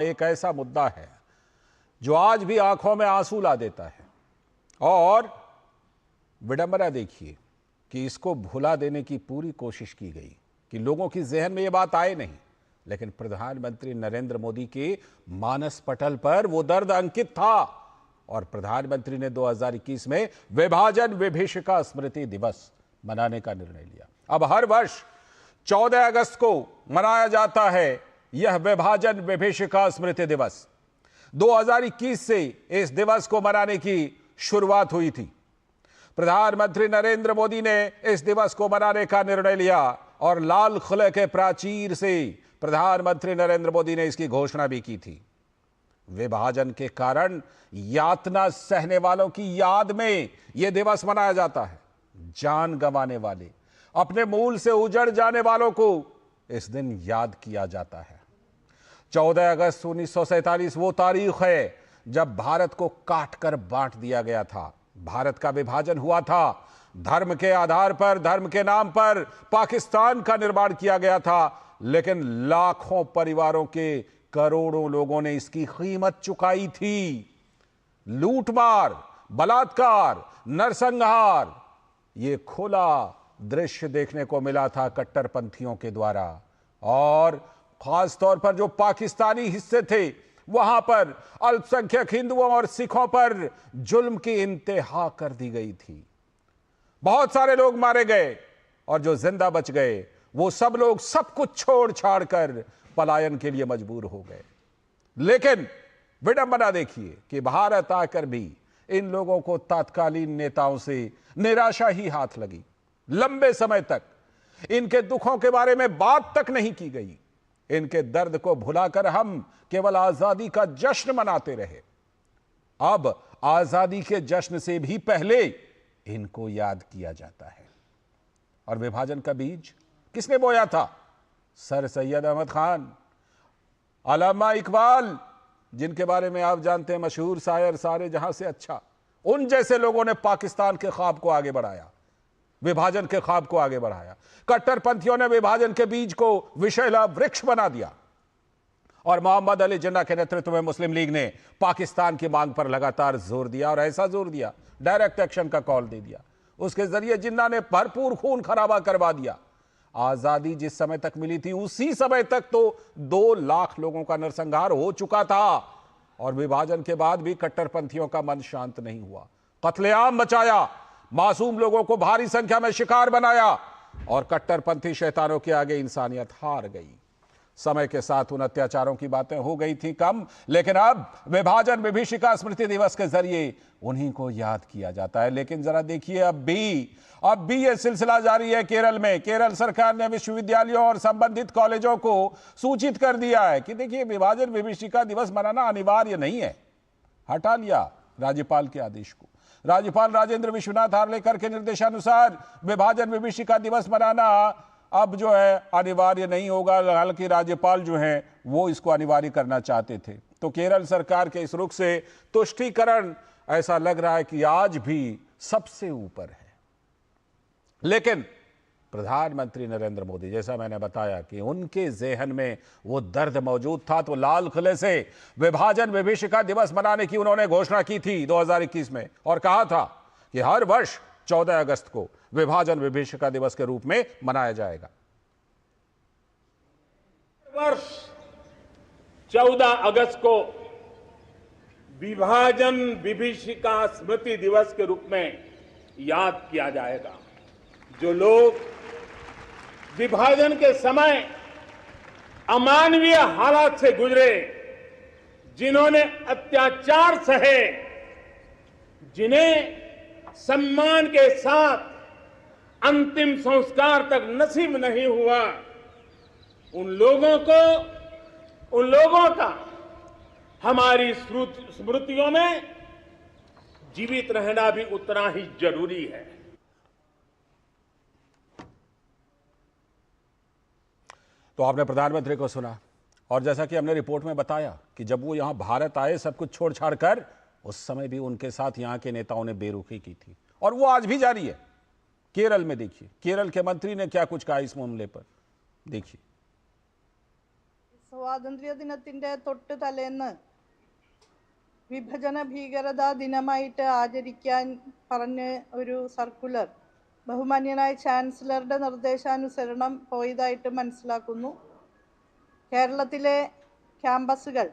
एक ऐसा मुद्दा है जो आज भी आंखों में आंसू ला देता है। और विडंबना देखिए कि इसको भुला देने की पूरी कोशिश की गई कि लोगों की जहन में यह बात आए नहीं, लेकिन प्रधानमंत्री नरेंद्र मोदी के मानस पटल पर वो दर्द अंकित था और प्रधानमंत्री ने 2021 में विभाजन विभीषिका स्मृति दिवस मनाने का निर्णय लिया। अब हर वर्ष 14 अगस्त को मनाया जाता है यह विभाजन विभीषिका स्मृति दिवस। 2021 से इस दिवस को मनाने की शुरुआत हुई थी। प्रधानमंत्री नरेंद्र मोदी ने इस दिवस को मनाने का निर्णय लिया और लाल किले के प्राचीर से प्रधानमंत्री नरेंद्र मोदी ने इसकी घोषणा भी की थी। विभाजन के कारण यातना सहने वालों की याद में यह दिवस मनाया जाता है। जान गंवाने वाले, अपने मूल से उजड़ जाने वालों को इस दिन याद किया जाता है। 14 अगस्त 1947 वो तारीख है जब भारत को काटकर बांट दिया गया था। भारत का विभाजन हुआ था। धर्म के आधार पर, धर्म के नाम पर पाकिस्तान का निर्माण किया गया था, लेकिन लाखों परिवारों के करोड़ों लोगों ने इसकी कीमत चुकाई थी। लूटमार, बलात्कार, नरसंहार, ये खुला दृश्य देखने को मिला था कट्टरपंथियों के द्वारा। और खास तौर पर जो पाकिस्तानी हिस्से थे वहां पर अल्पसंख्यक हिंदुओं और सिखों पर जुल्म की इंतहा कर दी गई थी। बहुत सारे लोग मारे गए और जो जिंदा बच गए वो सब लोग सब कुछ छोड़ छाड़ कर पलायन के लिए मजबूर हो गए। लेकिन विडंबना देखिए कि भारत आकर भी इन लोगों को तत्कालीन नेताओं से निराशा ही हाथ लगी। लंबे समय तक इनके दुखों के बारे में बात तक नहीं की गई। इनके दर्द को भुलाकर हम केवल आजादी का जश्न मनाते रहे। अब आजादी के जश्न से भी पहले इनको याद किया जाता है। और विभाजन का बीज किसने बोया था? सर सैयद अहमद खान, अल्लामा इकबाल, जिनके बारे में आप जानते हैं, मशहूर शायर सारे जहां से अच्छा। उन जैसे लोगों ने पाकिस्तान के ख्वाब को आगे बढ़ाया, विभाजन के ख्वाब को आगे बढ़ाया। कट्टरपंथियों ने विभाजन के बीज को विषैला वृक्ष बना दिया और मोहम्मद अली जिन्ना के नेतृत्व में मुस्लिम लीग ने पाकिस्तान की मांग पर लगातार जोर दिया और ऐसा जोर दिया, डायरेक्ट एक्शन का कॉल दे दिया। उसके जरिए जिन्ना ने भरपूर खून खराबा करवा दिया। आजादी जिस समय तक मिली थी उसी समय तक तो 2 लाख लोगों का नरसंहार हो चुका था और विभाजन के बाद भी कट्टरपंथियों का मन शांत नहीं हुआ। कत्लेआम मचाया, मासूम लोगों को भारी संख्या में शिकार बनाया और कट्टरपंथी शैतानों के आगे इंसानियत हार गई। समय के साथ उन अत्याचारों की बातें हो गई थी कम, लेकिन अब विभाजन विभीषिका स्मृति दिवस के जरिए उन्हीं को याद किया जाता है। लेकिन जरा देखिए, अब भी यह सिलसिला जारी है। केरल में केरल सरकार ने विश्वविद्यालयों और संबंधित कॉलेजों को सूचित कर दिया है कि देखिए, विभाजन विभीषिका दिवस मनाना अनिवार्य नहीं है। हटा लिया राज्यपाल के आदेश को। राज्यपाल राजेंद्र विश्वनाथ हार्लेकर के निर्देशानुसार विभाजन विभीषिका दिवस मनाना अब जो है अनिवार्य नहीं होगा। हालांकि राज्यपाल जो हैं वो इसको अनिवार्य करना चाहते थे। तो केरल सरकार के इस रुख से तुष्टीकरण ऐसा लग रहा है कि आज भी सबसे ऊपर है। लेकिन प्रधानमंत्री नरेंद्र मोदी, जैसा मैंने बताया कि उनके जहन में वो दर्द मौजूद था, तो लाल किले से विभाजन विभीषिका दिवस मनाने की उन्होंने घोषणा की थी 2021 में और कहा था कि हर वर्ष 14 अगस्त को विभाजन विभीषिका दिवस के रूप में मनाया जाएगा। वर्ष 14 अगस्त को विभाजन विभीषिका स्मृति दिवस के रूप में याद किया जाएगा। जो लोग विभाजन के समय अमानवीय हालात से गुजरे, जिन्होंने अत्याचार सहे, जिन्हें सम्मान के साथ अंतिम संस्कार तक नसीब नहीं हुआ, उन लोगों का हमारी स्मृतियों में जीवित रहना भी उतना ही जरूरी है। तो आपने प्रधानमंत्री को सुना और जैसा कि हमने रिपोर्ट में बताया कि जब वो यहां भारत आए सब कुछ छोड़ छाड़ कर, उस समय भी उनके साथ यहां के नेताओं ने बेरुखी की थी और वो आज भी जारी है। केरल में देखिए, केरल के मंत्री ने क्या कुछ कहा इस मामले पर, देखिए। സ്വാതന്ത്ര്യദിനത്തിൻ്റെ തൊട്ട് തലേന്ന് വിഭജന ഭീകരതാ ദിനമായിട്ട് ആചരിക്കാൻ പറഞ്ഞ് ഒരു സർക്കുലർ ബഹുമാന്യനായ ചാൻസലറുടെ നിർദ്ദേശാനുസരണം പോയതായിട്ട് മനസ്സിലാക്കുന്നു. കേരളത്തിലെ ക്യാമ്പസുകൾ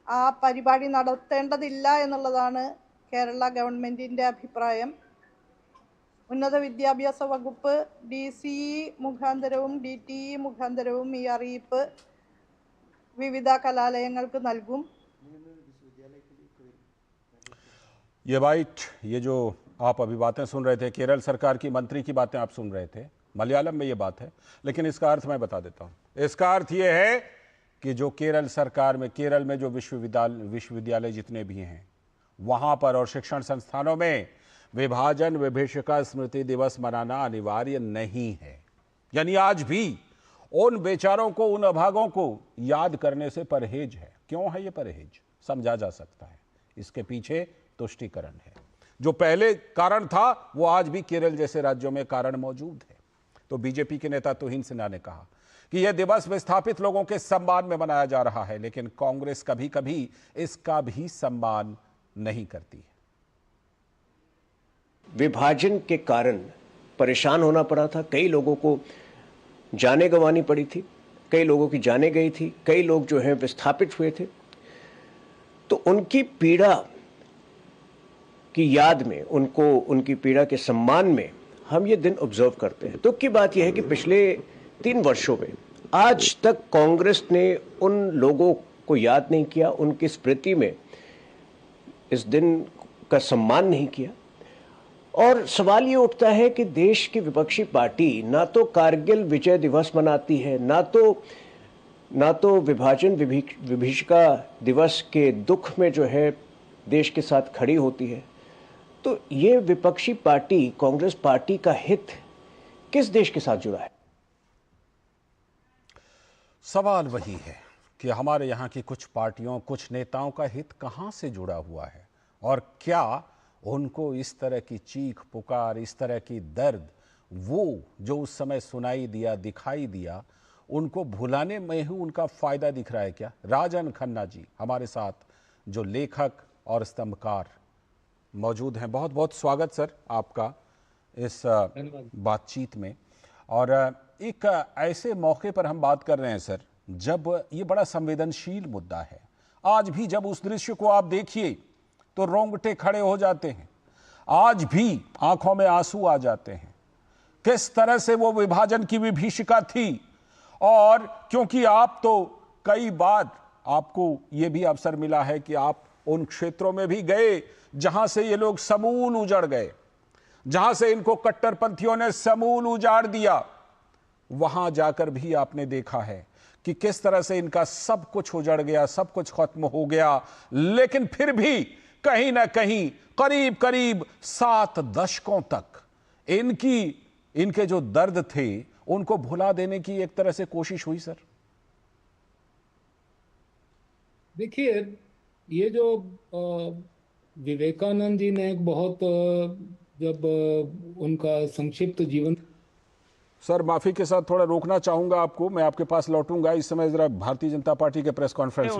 ആ പരിപാടി നടത്തേണ്ടതില്ല എന്നുള്ളതാണ് കേരള ഗവൺമെൻറ്റിൻ്റെ അഭിപ്രായം. ഉന്നത വിദ്യാഭ്യാസ വകുപ്പ് DCE മുഖാന്തരവും DTE മുഖാന്തരവും ഈ അറിയിപ്പ് വിവിധ കലാലയങ്ങൾക്ക് നൽകും. ये बाइट, ये जो आप अभी बातें सुन रहे थे, केरल सरकार की मंत्री की बातें आप सुन रहे थे, मलयालम में ये बात है, लेकिन इसका अर्थ मैं बता देता हूँ. इसका अर्थ ये है कि जो केरल सरकार में, केरल में जो विश्वविद्यालय जितने भी हैं वहाँ पर और शिक्षण संस्थानों में विभाजन विभीषिका स्मृति दिवस मनाना अनिवार्य नहीं है. यानी आज भी उन बेचारों को, उन अभागों को याद करने से परहेज है. क्यों है ये परहेज? समझा जा सकता है. इसके पीछे तुष्टीकरण है. जो पहले कारण था वो आज भी केरल जैसे राज्यों में कारण मौजूद है. तो बीजेपी के नेता तुहिन सिन्हा ने कहा कि यह दिवस विस्थापित लोगों के सम्मान में मनाया जा रहा है, लेकिन कांग्रेस कभी कभी इसका भी सम्मान नहीं करती है. विभाजन के कारण परेशान होना पड़ा था. कई लोगों को जाने गंवानी पड़ी थी, कई लोगों की जाने गई थी, कई लोग जो हैं विस्थापित हुए थे. तो उनकी पीड़ा की याद में, उनको उनकी पीड़ा के सम्मान में हम ये दिन ऑब्जर्व करते हैं. दुख की बात यह है कि पिछले 3 वर्षों में आज तक कांग्रेस ने उन लोगों को याद नहीं किया, उनकी स्मृति में इस दिन का सम्मान नहीं किया. और सवाल ये उठता है कि देश की विपक्षी पार्टी ना तो कारगिल विजय दिवस मनाती है, ना तो विभाजन विभीषिका दिवस के दुख में जो है देश के साथ खड़ी होती है. तो ये विपक्षी पार्टी, कांग्रेस पार्टी का हित किस देश के साथ जुड़ा है? सवाल वही है कि हमारे यहाँ की कुछ पार्टियों, कुछ नेताओं का हित कहाँ से जुड़ा हुआ है, और क्या उनको इस तरह की चीख पुकार, इस तरह की दर्द, वो जो उस समय सुनाई दिया, दिखाई दिया, उनको भुलाने में ही उनका फायदा दिख रहा है क्या? राजन खन्ना जी हमारे साथ, जो लेखक और स्तंभकार मौजूद हैं. बहुत बहुत स्वागत सर आपका इस बातचीत में. और एक ऐसे मौके पर हम बात कर रहे हैं सर, जब ये बड़ा संवेदनशील मुद्दा है. आज भी जब उस दृश्य को आप देखिए तो रोंगटे खड़े हो जाते हैं, आज भी आंखों में आंसू आ जाते हैं. किस तरह से वो विभाजन की विभीषिका थी, और क्योंकि आप तो कई बार आपको ये भी अवसर मिला है कि आप उन क्षेत्रों में भी गए जहां से ये लोग समूल उजड़ गए, जहां से इनको कट्टरपंथियों ने समूल उजाड़ दिया, वहां जाकर भी आपने देखा है कि किस तरह से इनका सब कुछ उजड़ गया, सब कुछ खत्म हो गया, लेकिन फिर भी कहीं ना कहीं करीब करीब 7 दशकों तक इनके जो दर्द थे उनको भुला देने की एक तरह से कोशिश हुई सर. देखिए, ये जो विवेकानंद जी ने एक बहुत जब उनका संक्षिप्त जीवन. सर माफी के साथ थोड़ा रोकना चाहूंगा आपको, मैं आपके पास लौटूंगा. इस समय जरा भारतीय जनता पार्टी के प्रेस कॉन्फ्रेंस में